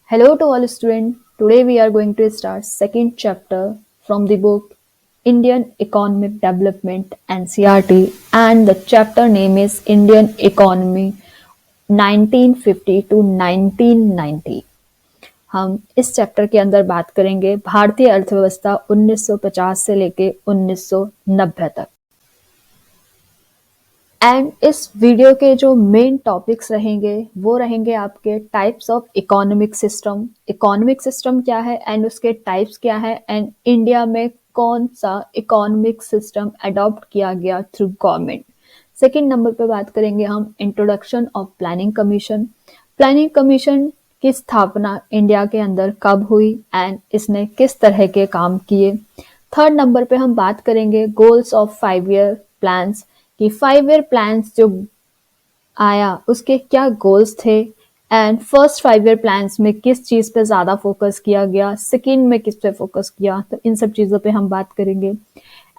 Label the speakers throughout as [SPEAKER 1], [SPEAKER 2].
[SPEAKER 1] Hello to all students. Today we are going to start second chapter from the book Indian Economic Development NCERT and the chapter name is Indian Economy 1950 to 1990। हम इस chapter के अंदर बात करेंगे भारतीय अर्थव्यवस्था 1950 से लेके 1990 तक। एंड इस वीडियो के जो मेन टॉपिक्स रहेंगे वो रहेंगे आपके टाइप्स ऑफ इकोनॉमिक सिस्टम क्या है एंड उसके टाइप्स क्या है एंड इंडिया में कौन सा इकोनॉमिक सिस्टम अडॉप्ट किया गया थ्रू गवर्नमेंट। सेकंड नंबर पे बात करेंगे हम इंट्रोडक्शन ऑफ प्लानिंग कमीशन की स्थापना इंडिया के अंदर कब हुई एंड इसने किस तरह के काम किए। थर्ड नंबर पे हम बात करेंगे गोल्स ऑफ 5 ईयर प्लान्स कि 5 ईयर प्लान्स जो आया उसके क्या गोल्स थे एंड फर्स्ट 5 ईयर प्लान्स में किस चीज पे ज्यादा फोकस किया गया, सेकंड में किस पे फोकस किया, तो इन सब चीजों पे हम बात करेंगे।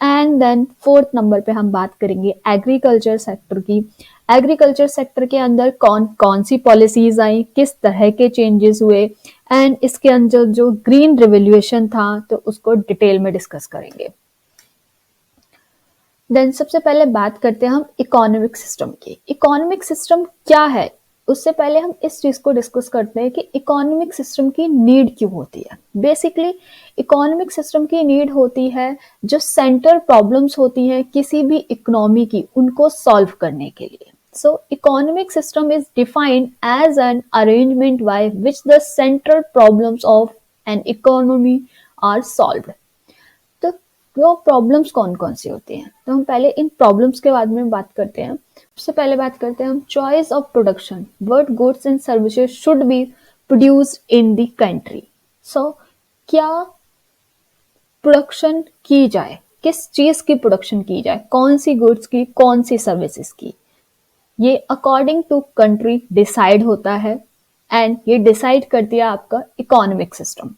[SPEAKER 1] एंड देन फोर्थ नंबर पे हम बात करेंगे एग्रीकल्चर सेक्टर की। एग्रीकल्चर सेक्टर के अंदर कौन कौन सी पॉलिसीज आई, किस तरह के चेंजेस हुए एंड इसके अंदर जो ग्रीन रिवोल्यूशन था तो उसको डिटेल में डिस्कस करेंगे। देन सबसे पहले बात करते हैं हम इकोनॉमिक सिस्टम की। इकोनॉमिक सिस्टम क्या है उससे पहले हम इस चीज को डिस्कस करते हैं कि इकोनॉमिक सिस्टम की नीड क्यों होती है। बेसिकली इकोनॉमिक सिस्टम की नीड होती है जो सेंट्रल प्रॉब्लम्स होती हैं किसी भी इकोनॉमी की उनको सॉल्व करने के लिए। So economic system is defined as an arrangement by which the central problems of an economy are solved. तो वो प्रॉब्लम्स कौन कौन सी होती हैं, तो हम पहले इन प्रॉब्लम्स के बारे में बात करते हैं। सबसे पहले बात करते हैं हम choice of production, what goods and services should be produced in the country. So क्या प्रोडक्शन की जाए, किस चीज की प्रोडक्शन की जाए, कौन सी गुड्स की, कौन सी सर्विसेज की, ये अकॉर्डिंग टू कंट्री डिसाइड होता है एंड ये डिसाइड करती है आपका इकोनॉमिक सिस्टम।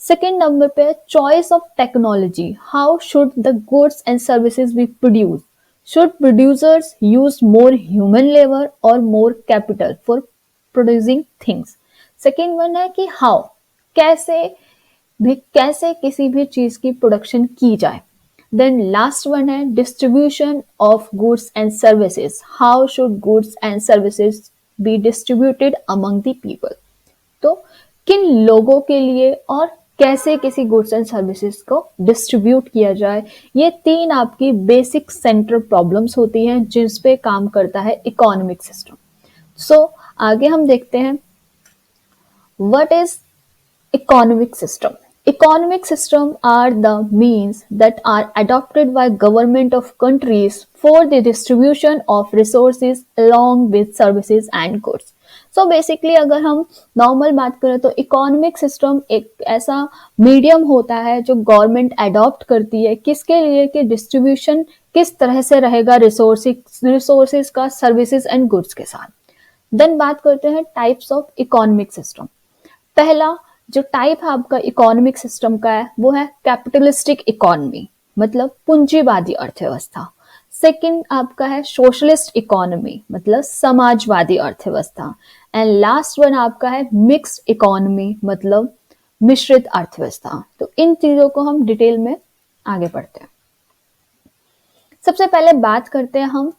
[SPEAKER 1] सेकेंड नंबर पे choice of technology, how should the goods and services be produce, should producers use more human labour और more capital for producing things. Second one है कि हाउ, कैसे किसी भी चीज की प्रोडक्शन की जाए। देन लास्ट वन है distribution of goods and services, how should goods and services be distributed among the people. तो किन लोगों के लिए और कैसे किसी गुड्स एंड सर्विसेज को डिस्ट्रीब्यूट किया जाए, ये तीन आपकी बेसिक सेंट्रल प्रॉब्लम्स होती हैं जिस पे काम करता है इकोनॉमिक सिस्टम। सो आगे हम देखते हैं what is economic system. Economic system are the means that are adopted by government of countries for the distribution of resources along with services and goods. So basically अगर हम नॉर्मल बात करें तो economic system एक ऐसा medium होता है जो गवर्नमेंट अडॉप्ट करती है किसके लिए कि डिस्ट्रीब्यूशन किस तरह से रहेगा रिसोर्सेज का सर्विसेज एंड गुड्स के साथ। देन बात करते हैं टाइप्स ऑफ इकोनॉमिक सिस्टम। पहला जो टाइप है आपका इकोनॉमिक सिस्टम का है वो है कैपिटलिस्टिक इकोनॉमी, मतलब पूंजीवादी अर्थव्यवस्था। सेकंड आपका है सोशलिस्ट इकोनॉमी, मतलब समाजवादी अर्थव्यवस्था। एंड लास्ट वन आपका है मिक्स्ड इकोनॉमी, मतलब मिश्रित अर्थव्यवस्था। तो इन चीजों को हम डिटेल में आगे पढ़ते हैं। सबसे पहले बात करते हैं हम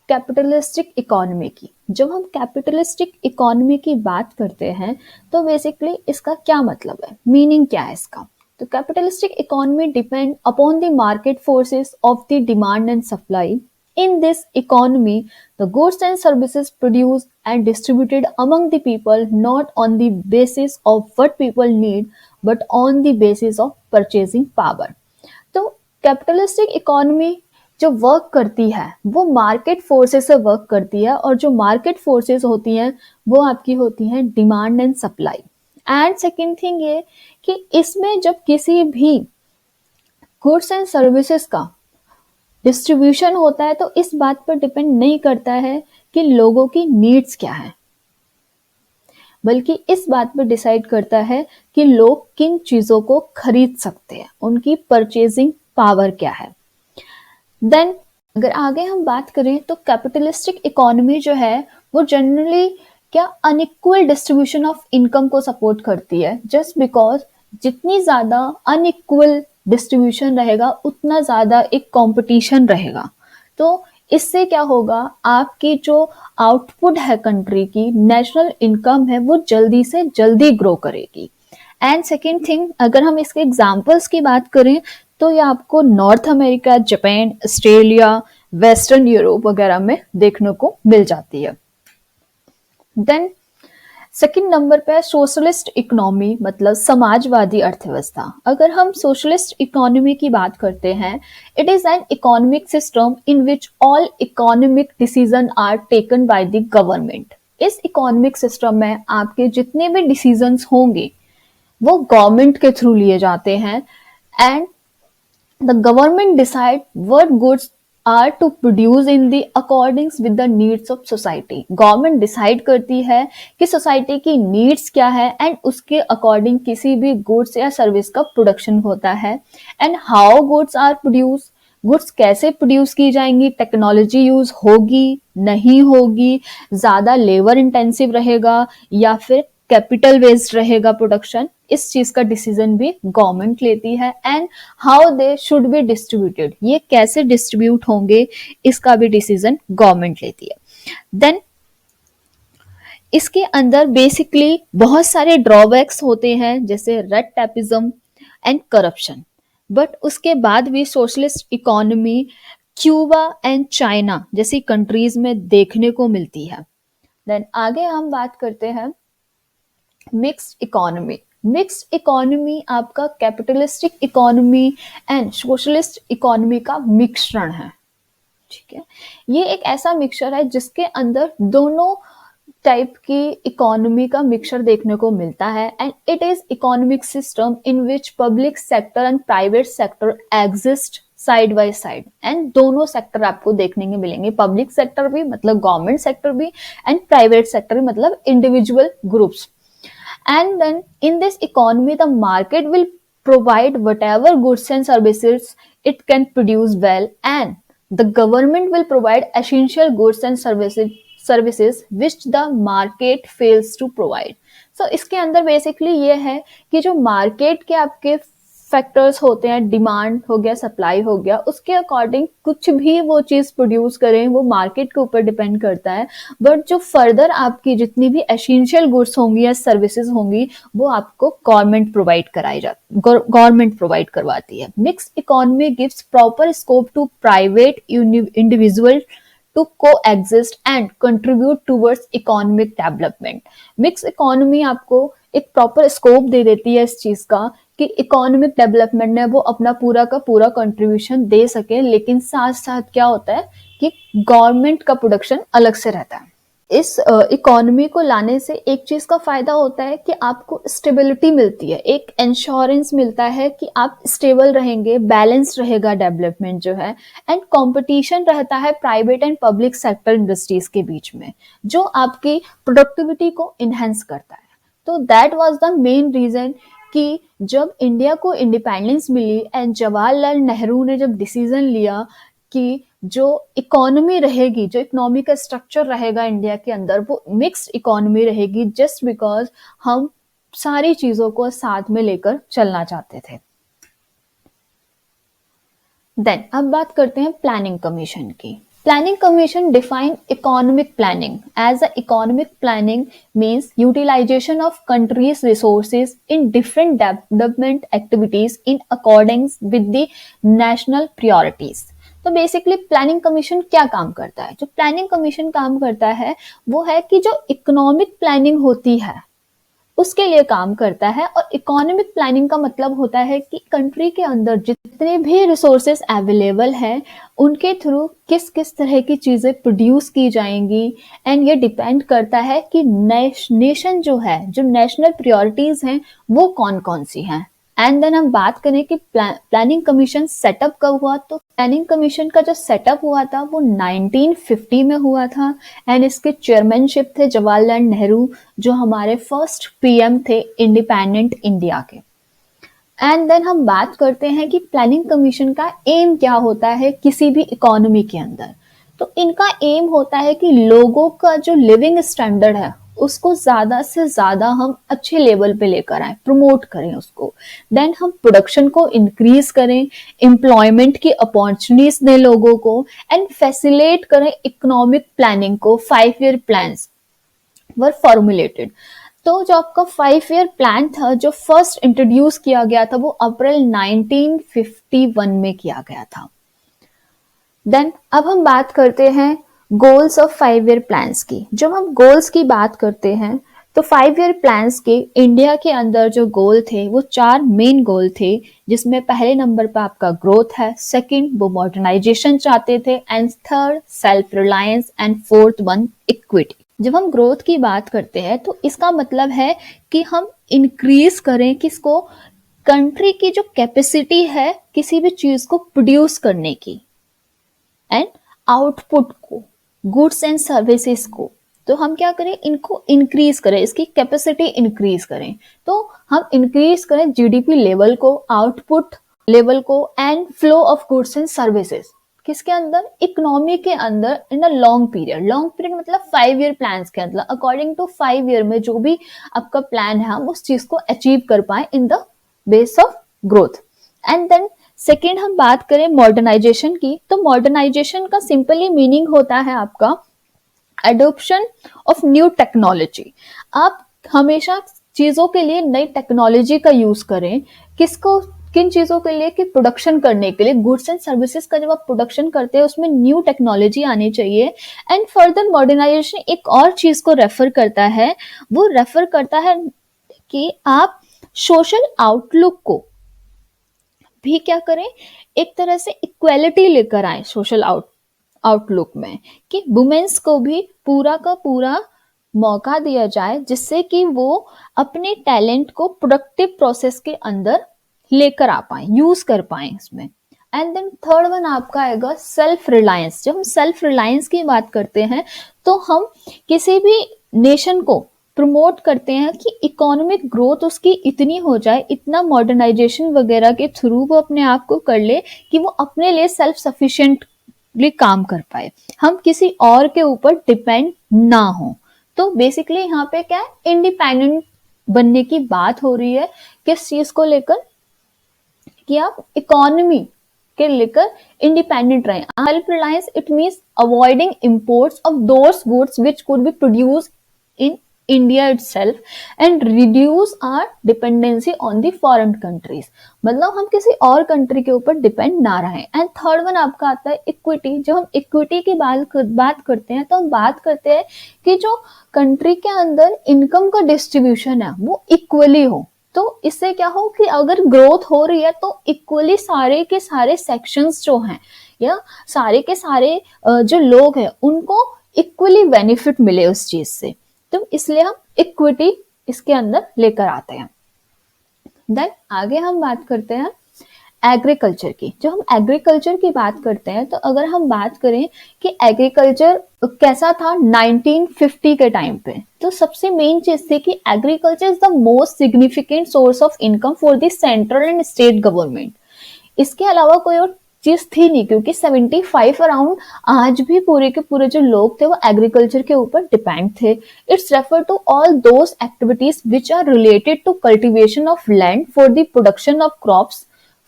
[SPEAKER 1] कैपिटलिस्टिक इकोनॉमी की। जब हम कैपिटलिस्टिक इकोनॉमी की बात करते हैं तो बेसिकली इसका क्या मतलब है, मीनिंग क्या है इसका। तो capitalistic economy depend upon the market forces of the demand and supply. In this economy, the goods and services produced and distributed among the people not on the basis of what people need, but on the basis of purchasing power. तो capitalistic economy जो work करती है वो market forces से work करती है और जो मार्केट फोर्सेस होती हैं वो आपकी होती हैं demand and supply. And second thing ये कि इसमें जब किसी भी गुड्स एंड सर्विसेज का डिस्ट्रीब्यूशन होता है तो इस बात पर डिपेंड नहीं करता है कि लोगों की नीड्स क्या है, बल्कि इस बात पर डिसाइड करता है कि लोग किन चीजों को खरीद सकते हैं, उनकी परचेजिंग पावर क्या है। देन अगर आगे हम बात करें तो कैपिटलिस्टिक इकोनॉमी जो है वो जनरली क्या अनइक्वल डिस्ट्रीब्यूशन ऑफ इनकम को सपोर्ट करती है, जस्ट बिकॉज जितनी ज्यादा अनइक्वल डिस्ट्रीब्यूशन रहेगा उतना ज्यादा एक कंपटीशन रहेगा। तो इससे क्या होगा, आपकी जो आउटपुट है कंट्री की, नेशनल इनकम है, वो जल्दी से जल्दी ग्रो करेगी। एंड सेकेंड थिंग, अगर हम इसके एग्जाम्पल्स की बात करें तो ये आपको north America, Japan, Australia, western Europe वगैरह में देखने को मिल जाती है। देन सेकंड नंबर पे सोशलिस्ट इकोनॉमी, मतलब समाजवादी अर्थव्यवस्था। अगर हम सोशलिस्ट इकोनॉमी की बात करते हैं, it is an economic system in which all economic decision are taken by the government. इस इकोनॉमिक सिस्टम में आपके जितने भी डिसीजंस होंगे वो गवर्नमेंट के थ्रू लिए जाते हैं, and the government decide what goods are to produce in the accordance with the needs of society। Government decide करती है कि सोसाइटी की नीड्स क्या है एंड उसके अकॉर्डिंग किसी भी गुड्स या सर्विस का प्रोडक्शन होता है। And how goods are produce, goods कैसे प्रोड्यूस की जाएंगी, टेक्नोलॉजी यूज होगी नहीं होगी, ज्यादा लेबर इंटेंसिव रहेगा या फिर कैपिटल बेस्ड रहेगा प्रोडक्शन, इस चीज का डिसीजन भी गवर्नमेंट लेती है। And how they should be distributed, ये कैसे डिस्ट्रीब्यूट होंगे, इसका भी डिसीजन गवर्नमेंट लेती है। देन इसके अंदर बेसिकली बहुत सारे ड्रॉबैक्स होते हैं, जैसे red tapism and corruption, but उसके बाद भी socialist economy Cuba and China जैसी कंट्रीज में देखने को मिलती है। देन आगे हम बात करते हैं मिक्स्ड इकोनॉमी। मिक्स्ड इकोनॉमी आपका capitalistic economy and socialist economy का मिश्रण है। ठीक है, ये एक ऐसा मिक्सचर है जिसके अंदर दोनों टाइप की इकोनॉमी का मिक्सचर देखने को मिलता है। And it is economic system in which public sector and private sector exist side by side. And दोनों सेक्टर आपको देखने को मिलेंगे, पब्लिक सेक्टर भी मतलब गवर्नमेंट सेक्टर भी, एंड प्राइवेट सेक्टर भी मतलब individual groups. And then in this economy, the market will provide whatever goods and services it can produce well, and the government will provide essential goods and services which the market fails to provide। So इसके अंदर basically ये है कि जो market के आपके factors होते हैं, डिमांड हो गया, सप्लाई हो गया, उसके अकॉर्डिंग कुछ भी वो चीज प्रोड्यूस करें वो मार्केट के ऊपर डिपेंड करता है। बट जो फर्दर आपकी जितनी भी एसेंशियल गुड्स होंगी या सर्विसेज होंगी वो आपको गवर्नमेंट प्रोवाइड करवाती है। Mix economy gives proper scope to private individual to coexist and contribute towards economic development। Mix economy आपको एक प्रॉपर स्कोप दे देती है इस चीज का कि इकोनॉमिक डेवलपमेंट में वो अपना पूरा का पूरा कंट्रीब्यूशन दे सके, लेकिन साथ साथ क्या होता है कि गवर्नमेंट का प्रोडक्शन अलग से रहता है। इस इकोनॉमी को लाने से एक चीज का फायदा होता है कि आपको स्टेबिलिटी मिलती है, एक इंश्योरेंस मिलता है कि आप स्टेबल रहेंगे, बैलेंस रहेगा डेवलपमेंट जो है, एंड कंपटीशन रहता है private and public sector industries के बीच में जो आपकी प्रोडक्टिविटी को इनहेंस करता है। तो that was the main reason कि जब इंडिया को इंडिपेंडेंस मिली एंड जवाहरलाल नेहरू ने जब डिसीजन लिया कि जो इकोनॉमी रहेगी, जो इकोनॉमी का स्ट्रक्चर रहेगा इंडिया के अंदर वो मिक्स्ड इकोनॉमी रहेगी, जस्ट बिकॉज हम सारी चीजों को साथ में लेकर चलना चाहते थे। देन अब बात करते हैं प्लानिंग कमीशन की। Planning Commission define economic planning as a economic planning means utilization of country's resources in different development activities in accordance with the national priorities। तो बेसिकली प्लानिंग कमीशन क्या काम करता है? जो प्लानिंग कमीशन काम करता है वो है कि जो इकोनॉमिक प्लानिंग होती है उसके लिए काम करता है। और इकोनॉमिक प्लानिंग का मतलब होता है कि कंट्री के अंदर जितने भी रिसोर्सेस अवेलेबल हैं उनके थ्रू किस किस तरह की चीजें प्रोड्यूस की जाएंगी। एंड ये डिपेंड करता है कि नेशन जो है, जो नेशनल प्रायोरिटीज हैं वो कौन कौन सी हैं। एंड देन हम बात करें कि प्लानिंग कमीशन सेटअप कब हुआ, तो प्लानिंग कमीशन का जो सेटअप हुआ था वो 1950 में हुआ था। एंड इसके चेयरमैनशिप थे जवाहरलाल नेहरू जो हमारे फर्स्ट पीएम थे इंडिपेंडेंट इंडिया के। एंड देन हम बात करते हैं कि प्लानिंग कमीशन का एम क्या होता है किसी भी इकोनॉमी के अंदर। तो इनका एम होता है कि लोगों का जो लिविंग स्टैंडर्ड है उसको ज्यादा से ज्यादा हम अच्छे लेवल पे लेकर आए, प्रमोट करें उसको। देन हम प्रोडक्शन को इंक्रीज करें, एम्प्लॉयमेंट की अपॉर्चुनिटीज दें लोगों को, एंड फैसिलिटेट करें इकोनॉमिक प्लानिंग को। 5 ईयर प्लान्स वर फॉर्मुलेटेड। तो जो आपका 5 ईयर प्लान था जो फर्स्ट इंट्रोड्यूस किया गया था वो अप्रैल 1951 में किया गया था। देन अब हम बात करते हैं गोल्स ऑफ 5 ईयर प्लान्स की। जब हम गोल्स की बात करते हैं तो 5 ईयर प्लान्स के इंडिया के अंदर जो गोल थे वो 4 मेन गोल थे, जिसमें पहले नंबर पर आपका ग्रोथ है, सेकंड वो मॉडर्नाइजेशन चाहते थे, and third self reliance, and fourth one equity. जब हम ग्रोथ की बात करते हैं तो इसका मतलब है कि हम इंक्रीज करें किसको, कंट्री की जो कैपेसिटी है किसी भी चीज को प्रोड्यूस करने की, एंड आउटपुट को, गुड्स एंड सर्विसेज को। तो हम क्या करें, इनको इंक्रीज करें, इसकी कैपेसिटी इंक्रीज करें। तो हम इंक्रीज करें जीडीपी लेवल को, आउटपुट लेवल को, and flow of goods and services किसके अंदर, इकोनॉमी के अंदर, in a long period. Long period मतलब 5 ईयर प्लान के अंदर, अकॉर्डिंग टू 5 ईयर में जो भी आपका प्लान है हम उस चीज को अचीव कर पाए in the base of growth. And then second हम बात करें मॉडर्नाइजेशन की, तो मॉडर्नाइजेशन का सिंपली मीनिंग होता है आपका एडॉप्शन ऑफ न्यू टेक्नोलॉजी। आप हमेशा चीजों के लिए नई टेक्नोलॉजी का यूज करें, किसको, किन चीजों के लिए, कि प्रोडक्शन करने के लिए, गुड्स एंड सर्विसेज का जब आप प्रोडक्शन करते हैं उसमें न्यू टेक्नोलॉजी आनी चाहिए। एंड फर्दर मॉडर्नाइजेशन एक और चीज को रेफर करता है, वो रेफर करता है कि आप सोशल आउटलुक को भी क्या करें, एक तरह से इक्वेलिटी लेकर आए सोशल आउटलुक में, कि वुमेन्स को भी पूरा का पूरा मौका दिया जाए जिससे कि वो अपने टैलेंट को प्रोडक्टिव प्रोसेस के अंदर लेकर आ पाए, यूज कर पाए इसमें। एंड देन थर्ड वन आपका आएगा सेल्फ रिलायंस। जब हम सेल्फ रिलायंस की बात करते हैं तो हम किसी भी नेशन को प्रमोट करते हैं कि इकोनॉमिक ग्रोथ उसकी इतनी हो जाए, इतना मॉडर्नाइजेशन वगैरह के थ्रू वो अपने आप को कर ले कि वो अपने लिए सेल्फ सफिशिएंटली काम कर पाए, हम किसी और के ऊपर डिपेंड ना हो। तो बेसिकली यहाँ पे क्या है, इंडिपेंडेंट बनने की बात हो रही है। किस चीज को लेकर, कि आप इकोनॉमी के लेकर इंडिपेंडेंट रहें। Self reliance it means avoiding imports of those goods which could be produced in India itself and reduce our dependency on the foreign countries. मतलब हम किसी और कंट्री के ऊपर डिपेंड ना रहें। एंड थर्ड वन आपका आता है इक्विटी। जब हम इक्विटी की बात करते हैं तो हम बात करते हैं कि जो कंट्री के अंदर इनकम का डिस्ट्रीब्यूशन है वो इक्वली हो। तो इससे क्या हो कि अगर ग्रोथ हो रही है तो इक्वली सारे के सारे सेक्शंस जो हैं या सारे के सारे जो लोग हैं उनको इक्वली बेनिफिट मिले उस चीज से। तो इसलिए हम इक्विटी इसके अंदर लेकर आते हैं। देन आगे हम बात करते हैं एग्रीकल्चर की। जब हम एग्रीकल्चर की बात करते हैं तो अगर हम बात करें कि एग्रीकल्चर कैसा था 1950 के टाइम पे, तो सबसे मेन चीज थी कि agriculture is the most significant source of income for the central and state government. इसके अलावा कोई और चीज थी नहीं, क्योंकि 75 अराउंड आज भी पूरे के पूरे जो लोग थे वो एग्रीकल्चर के ऊपर डिपेंड थे। It's refer to all those activities which are related to cultivation of land for the production of crops,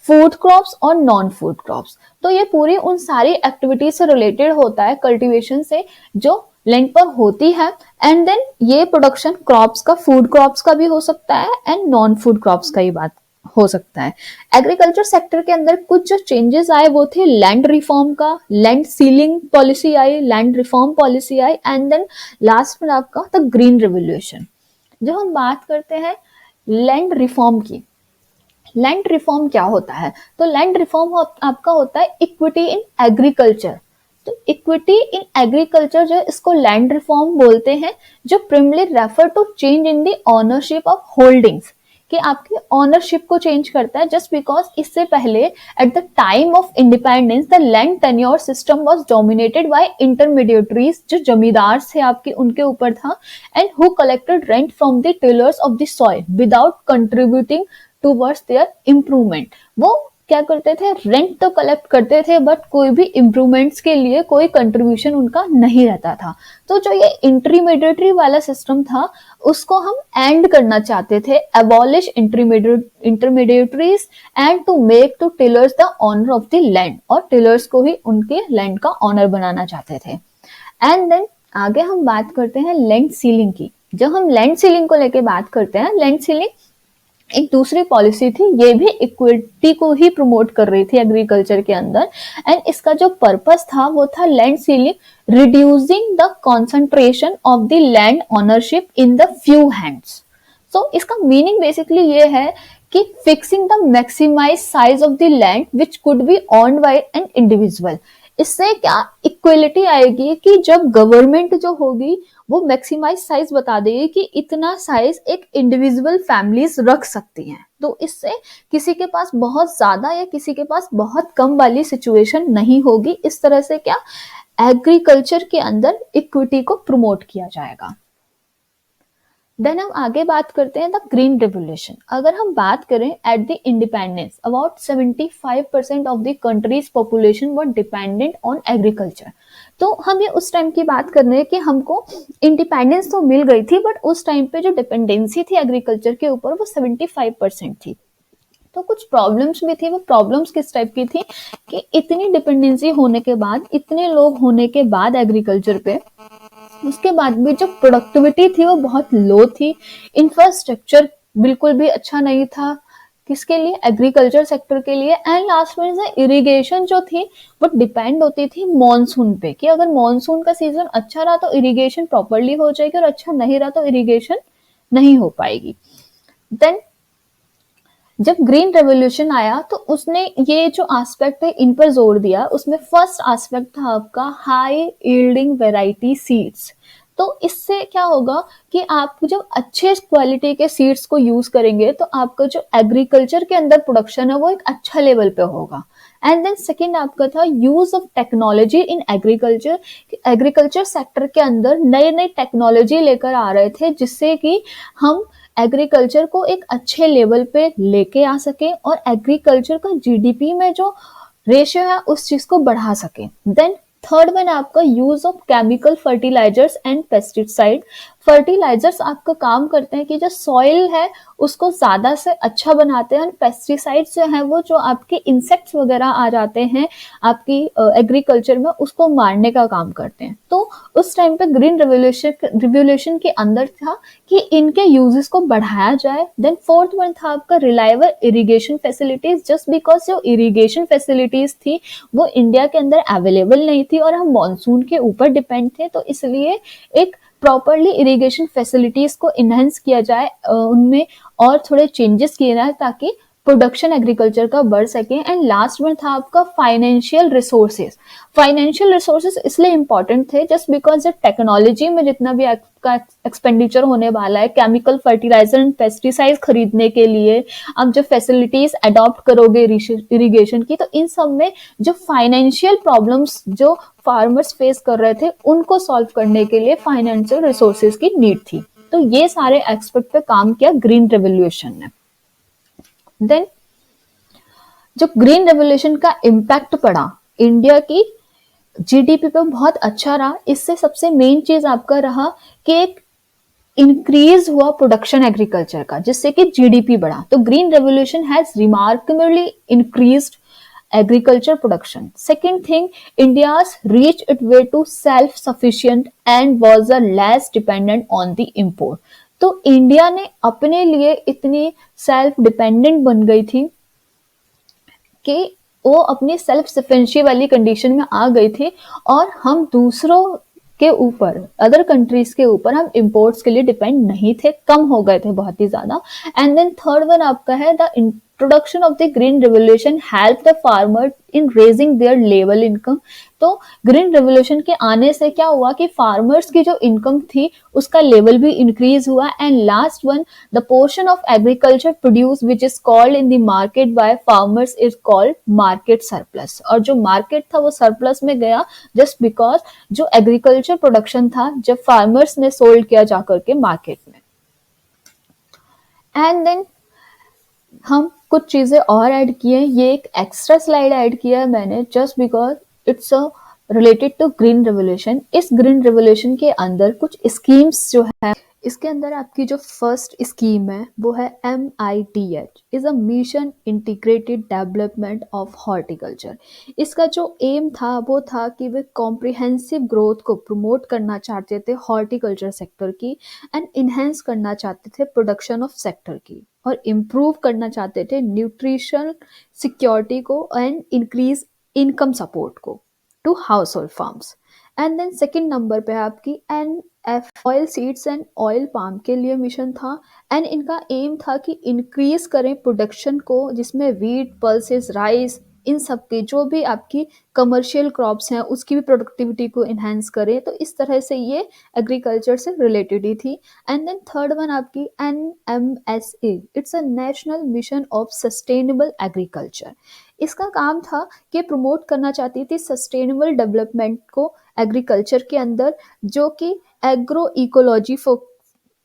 [SPEAKER 1] food crops और नॉन फूड क्रॉप्स। तो ये पूरी उन सारी एक्टिविटीज से रिलेटेड होता है, कल्टीवेशन से जो लैंड पर होती है। एंड देन ये प्रोडक्शन क्रॉप्स का, फूड क्रॉप्स का भी हो सकता है एंड नॉन फूड क्रॉप्स का ही बात हो सकता है। एग्रीकल्चर सेक्टर के अंदर कुछ जो चेंजेस आए वो थे लैंड रिफॉर्म का, लैंड सीलिंग पॉलिसी आई, लैंड रिफॉर्म पॉलिसी आई, एंड देन लास्ट में आपका द ग्रीन रेवोल्यूशन। जब हम बात करते हैं लैंड रिफॉर्म की, लैंड रिफॉर्म क्या होता है, तो लैंड रिफॉर्म आपका होता है इक्विटी इन एग्रीकल्चर। तो इक्विटी इन एग्रीकल्चर जो इसको लैंड रिफॉर्म बोलते हैं, जो primarily refer to change in the ownership of holdings, कि आपकी ओनरशिप को चेंज करता है। जस्ट बिकॉज इससे पहले at the time of independence the land tenure system was dominated by intermediaries, जो जमींदार थे आपके उनके ऊपर था, and who collected rent from the tillers of the soil without contributing towards their improvement. वो क्या करते थे, रेंट तो कलेक्ट करते थे बट कोई भी इम्प्रूवमेंट्स के लिए कोई कंट्रीब्यूशन उनका नहीं रहता था। तो जो ये इंटरमीडिएटरी वाला सिस्टम था उसको हम एंड करना चाहते थे, abolish intermediaries and to make to tillers the owner of the land, और टिलर्स को ही उनके लैंड का ऑनर बनाना चाहते थे। एंड देन आगे हम बात करते हैं लैंड सीलिंग की। जब हम लैंड सीलिंग को लेके बात करते हैं, लैंड सीलिंग एक दूसरी पॉलिसी थी, ये भी इक्विटी को ही प्रमोट कर रही थी एग्रीकल्चर के अंदर। एंड इसका जो पर्पस था वो था land ceiling reducing the concentration of the land ownership in the few hands. So इसका मीनिंग बेसिकली ये है कि fixing the maximize size of the land which could be owned by an individual. इससे क्या equality आएगी कि जब government जो होगी वो मैक्सिमाइज साइज बता देगी कि इतना साइज एक इंडिविजुअल फैमिलीज रख सकती हैं। तो इससे किसी के पास बहुत ज्यादा या किसी के पास बहुत कम वाली सिचुएशन नहीं होगी। इस तरह से क्या एग्रीकल्चर के अंदर इक्विटी को प्रमोट किया जाएगा। देन हम आगे बात करते हैं द ग्रीन रेवोल्यूशन। अगर हम बात करें at the independence about 75% of the countries population were dependent on agriculture. तो हम ये उस टाइम की बात कर रहे हैं कि हमको इंडिपेंडेंस तो मिल गई थी बट उस टाइम पे जो डिपेंडेंसी थी एग्रीकल्चर के ऊपर वो 75% थी। तो कुछ प्रॉब्लम्स भी थी। वो प्रॉब्लम्स किस टाइप की थी कि इतनी डिपेंडेंसी होने के बाद, इतने लोग होने के बाद एग्रीकल्चर पे, उसके बाद भी जो प्रोडक्टिविटी थी वो बहुत लो थी। इंफ्रास्ट्रक्चर बिल्कुल भी अच्छा नहीं था, किसके लिए, एग्रीकल्चर सेक्टर के लिए। एंड लास्ट में इरिगेशन जो थी वो डिपेंड होती थी मॉनसून पे, कि अगर मॉनसून का सीजन अच्छा रहा तो इरिगेशन प्रॉपरली हो जाएगी और अच्छा नहीं रहा तो इरिगेशन नहीं हो पाएगी। देन जब ग्रीन रेवोल्यूशन आया तो उसने ये जो एस्पेक्ट है इन पर जोर दिया। उसमें फर्स्ट एस्पेक्ट था आपका हाई यील्डिंग वैरायटी सीड्स। तो इससे क्या होगा कि आप जब अच्छे क्वालिटी के सीड्स को यूज करेंगे तो आपका जो एग्रीकल्चर के अंदर प्रोडक्शन है वो एक अच्छा लेवल पे होगा। एंड देन सेकेंड आपका था use of technology in agriculture. Agriculture sector के अंदर नए नए टेक्नोलॉजी लेकर आ रहे थे जिससे कि हम एग्रीकल्चर को एक अच्छे लेवल पे लेके आ सके और एग्रीकल्चर का जीडीपी में जो रेशियो है उस चीज को बढ़ा सके। देन थर्ड वन आपका use of chemical fertilisers and pesticide. Fertilisers आपका काम करते हैं कि जो सॉइल है उसको ज्यादा से अच्छा बनाते हैं, और पेस्टिसाइड्स जो है वो जो आपके इंसेक्ट्स वगैरह आ जाते हैं आपकी एग्रीकल्चर में उसको मारने का काम करते हैं। तो उस टाइम पे ग्रीन रिवोल्यूशन के अंदर था कि इनके यूजेस को बढ़ाया जाए। देन फोर्थ वन था आपका reliable irrigation facilities. Just because जो इरिगेशन फैसिलिटीज थी वो इंडिया के अंदर अवेलेबल नहीं थी और हम मॉनसून के ऊपर डिपेंड थे, तो इसलिए एक प्रॉपरली इरिगेशन फैसिलिटीज को इनहेंस किया जाए, उनमें और थोड़े चेंजेस किए जाए ताकि प्रोडक्शन एग्रीकल्चर का बढ़ सके। एंड लास्ट में था आपका फाइनेंशियल रिसोर्सेज। फाइनेंशियल रिसोर्सेज इसलिए इंपॉर्टेंट थे जस्ट बिकॉज टेक्नोलॉजी में जितना भी आपका एक्सपेंडिचर होने वाला है, केमिकल फर्टिलाइजर एंड पेस्टिसाइड खरीदने के लिए आप जो फैसिलिटीज अडॉप्ट करोगे इरिगेशन की, तो इन सब में जो फाइनेंशियल प्रॉब्लम्स जो फार्मर्स फेस कर रहे थे उनको सॉल्व करने के लिए फाइनेंशियल रिसोर्सेज की नीड थी। तो ये सारे एक्सपेक्ट पे काम किया ग्रीन रेवोल्यूशन ने। देन जो ग्रीन रेवोल्यूशन का इम्पैक्ट पड़ा इंडिया की जीडीपी पे बहुत अच्छा रहा। इससे सबसे मेन चीज आपका रहा कि एक इंक्रीज हुआ प्रोडक्शन एग्रीकल्चर का जिससे कि जीडीपी बढ़ा। तो green revolution has remarkably increased agriculture production. Second thing, India's reached its way to self-sufficient and was less dependent on the import. तो इंडिया ने अपने लिए इतनी सेल्फ डिपेंडेंट बन गई थी कि वो अपनी सेल्फ सफिशिएंसी वाली कंडीशन में आ गई थी और हम दूसरों के ऊपर, अदर कंट्रीज के ऊपर हम इंपोर्ट्स के लिए डिपेंड नहीं थे, कम हो गए थे बहुत ही ज्यादा। एंड देन थर्ड वन आपका है the introduction of the green revolution help the farmer in raising their level income. तो ग्रीन रेवोल्यूशन के आने से क्या हुआ कि फार्मर्स की जो इनकम थी उसका लेवल भी इंक्रीज हुआ। And last one, the portion of agriculture produce which is called in the market by farmers is called market surplus. और जो मार्केट था वो सरप्लस में गया जस्ट बिकॉज जो एग्रीकल्चर प्रोडक्शन था जब फार्मर्स ने सोल्ड किया जाकर के मार्केट में। एंड देन हम कुछ चीज़ें और ऐड की हैं, ये एक एक्स्ट्रा स्लाइड ऐड किया है मैंने just because it's a related to green revolution. इस ग्रीन रेवोल्यूशन के अंदर कुछ स्कीम्स जो है, इसके अंदर आपकी जो फर्स्ट स्कीम है वो है MITH, is a mission integrated development of horticulture. इसका जो एम था वो था कि वे कॉम्प्रिहेंसिव ग्रोथ को प्रमोट करना चाहते थे हॉर्टिकल्चर सेक्टर की, एंड इन्हेंस करना चाहते थे प्रोडक्शन ऑफ सेक्टर की, और इम्प्रूव करना चाहते थे न्यूट्रिशन सिक्योरिटी को एंड इंक्रीज इनकम सपोर्ट को to household farms. And then second number पे है आपकी NF, oil seeds and oil palm के लिए मिशन था, एंड इनका एम था कि इंक्रीज करें प्रोडक्शन को, जिसमें वीट, पल्सेस, राइस, इन सब के जो भी आपकी कमर्शियल क्रॉप्स हैं उसकी भी प्रोडक्टिविटी को इन्हेंस करें। तो इस तरह से ये एग्रीकल्चर से रिलेटेड ही थी। एंड देन थर्ड वन आपकी NMSA, it's a national mission of sustainable agriculture. इसका काम था कि प्रमोट करना चाहती थी सस्टेनेबल डेवलपमेंट को एग्रीकल्चर के अंदर, जो कि एग्रो इकोलॉजी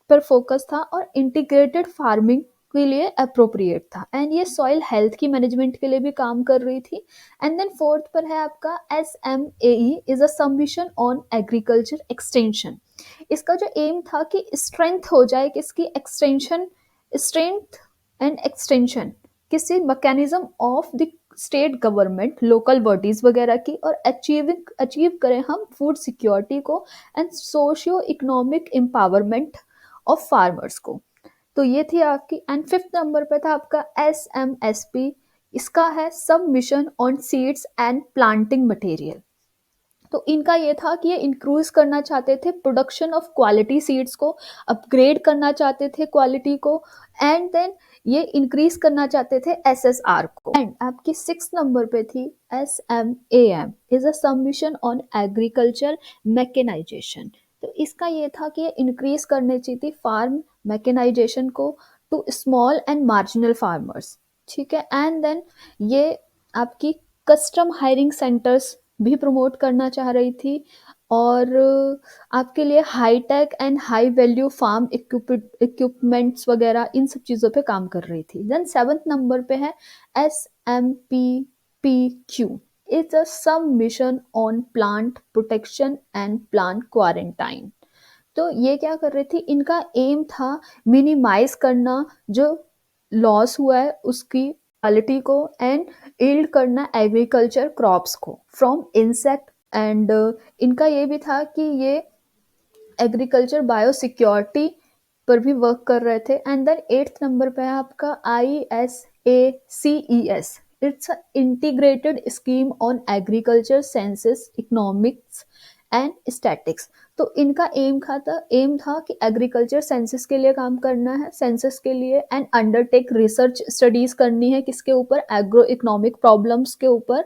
[SPEAKER 1] पर फोकस था और इंटीग्रेटेड फार्मिंग के लिए अप्रोप्रिएट था, एंड ये सॉइल हेल्थ की मैनेजमेंट के लिए भी काम कर रही थी। एंड देन फोर्थ पर है आपका SMAE, is a submission on agriculture extension. इसका जो एम था कि स्ट्रेंथ हो जाए किसकी एक्सटेंशन, स्ट्रेंथ एंड एक्सटेंशन किसी mechanism of the state government, local bodies वगैरह की, और अचीव करें हम फूड सिक्योरिटी को and socio economic empowerment of farmers को। तो ये थी आपकी। एंड फिफ्थ नंबर पे था आपका SMSP, इसका है सब mission on seeds and planting material. तो इनका ये था कि ये इंक्रीज करना चाहते थे प्रोडक्शन ऑफ क्वालिटी सीड्स को, अपग्रेड करना चाहते थे क्वालिटी को, एंड देन ये इंक्रीज करना चाहते थे SSR को। एंड आपकी सिक्स नंबर पे थी SMAM, is a submission on agriculture mechanisation. तो इसका ये था कि ये इंक्रीज करनी चाहिए थी फार्म मैकेनाइजेशन को to small and marginal farmers. ठीक है। एंड देन ये आपकी कस्टम हायरिंग सेंटर्स भी प्रमोट करना चाह रही थी, और आपके लिए high tech and high value farm equipments वगैरह इन सब चीज़ों पे काम कर रही थी। देन सेवंथ नंबर पे है SMPPQ, इट्स अ सब mission on plant protection and plant quarantine. तो ये क्या कर रही थी, इनका एम था मिनिमाइज करना जो लॉस हुआ है उसकी क्वालिटी को, एंड यील्ड करना एग्रीकल्चर क्रॉप्स को फ्रॉम इंसेक्ट। एंड इनका ये भी था कि ये एग्रीकल्चर बायोसिक्योरिटी पर भी वर्क कर रहे थे। एंड देन एट्थ नंबर पे है आपका ISACES, it's integrated scheme on agriculture census economics and statics. तो इनका एम था कि एग्रीकल्चर सेंसस के लिए काम करना है, सेंसस के लिए, एंड अंडरटेक रिसर्च स्टडीज करनी है किसके ऊपर, एग्रो इकोनॉमिक प्रॉब्लम्स के ऊपर,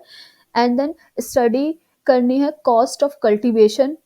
[SPEAKER 1] एंड देन स्टडी करनी है cost of cultivation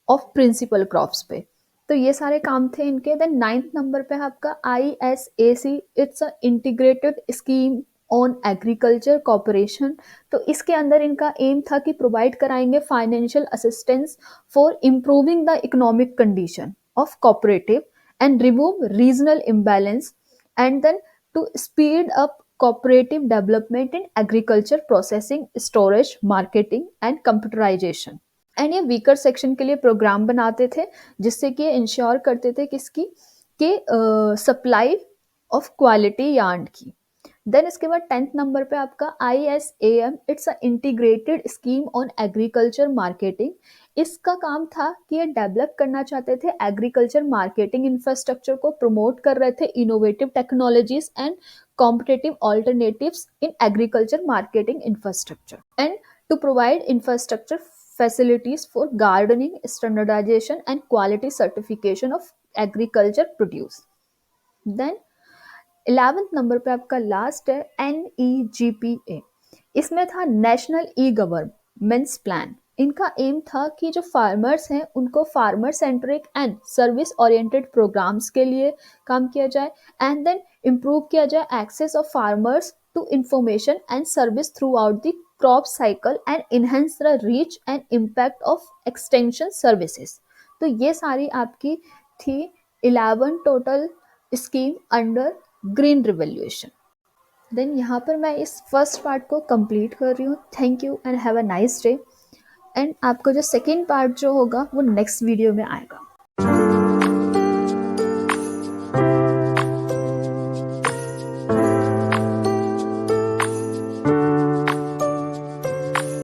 [SPEAKER 1] of principal crops पे। तो ये सारे काम थे इनके। देन नाइन्थ नंबर पे है आपका ISAC, it's a integrated scheme on agriculture cooperation. तो इसके अंदर इनका एम था कि प्रोवाइड कराएंगे financial assistance for improving the economic condition of cooperative and remove regional imbalance, and then to speed up cooperative development in agriculture processing, storage, marketing and computerization। And ये weaker section के लिए programme बनाते थे जिससे कि ये ensure करते थे किसकी, कि सप्लाई ऑफ क्वालिटी यार्न की। देन इसके बाद टेंथ नंबर पे आपका ISAM, it's a integrated scheme on agriculture marketing. इसका काम था कि ये डेवलप करना चाहते थे एग्रीकल्चर मार्केटिंग इंफ्रास्ट्रक्चर को, प्रमोट कर रहे थे innovative technologies and competitive alternatives in agriculture marketing infrastructure, and to provide infrastructure facilities for gardening, standardization and quality certification of agriculture produce। Then 11th number पे आपका last है NEGPA, इसमें था national e governments plan. इनका aim था कि जो farmers हैं उनको farmer centric and service oriented programmes के लिए काम किया जाए, एंड देन इम्प्रूव किया जाए access of farmers to information and service throughout the crop cycle and enhance the reach and impact of extension services. तो ये सारी आपकी थी 11 total scheme under green revolution. Then यहाँ पर मैं इस फर्स्ट पार्ट को कंप्लीट कर रही हूँ। Thank you and have a nice day. And आपको जो सेकेंड पार्ट जो होगा वो नेक्स्ट वीडियो में आएगा।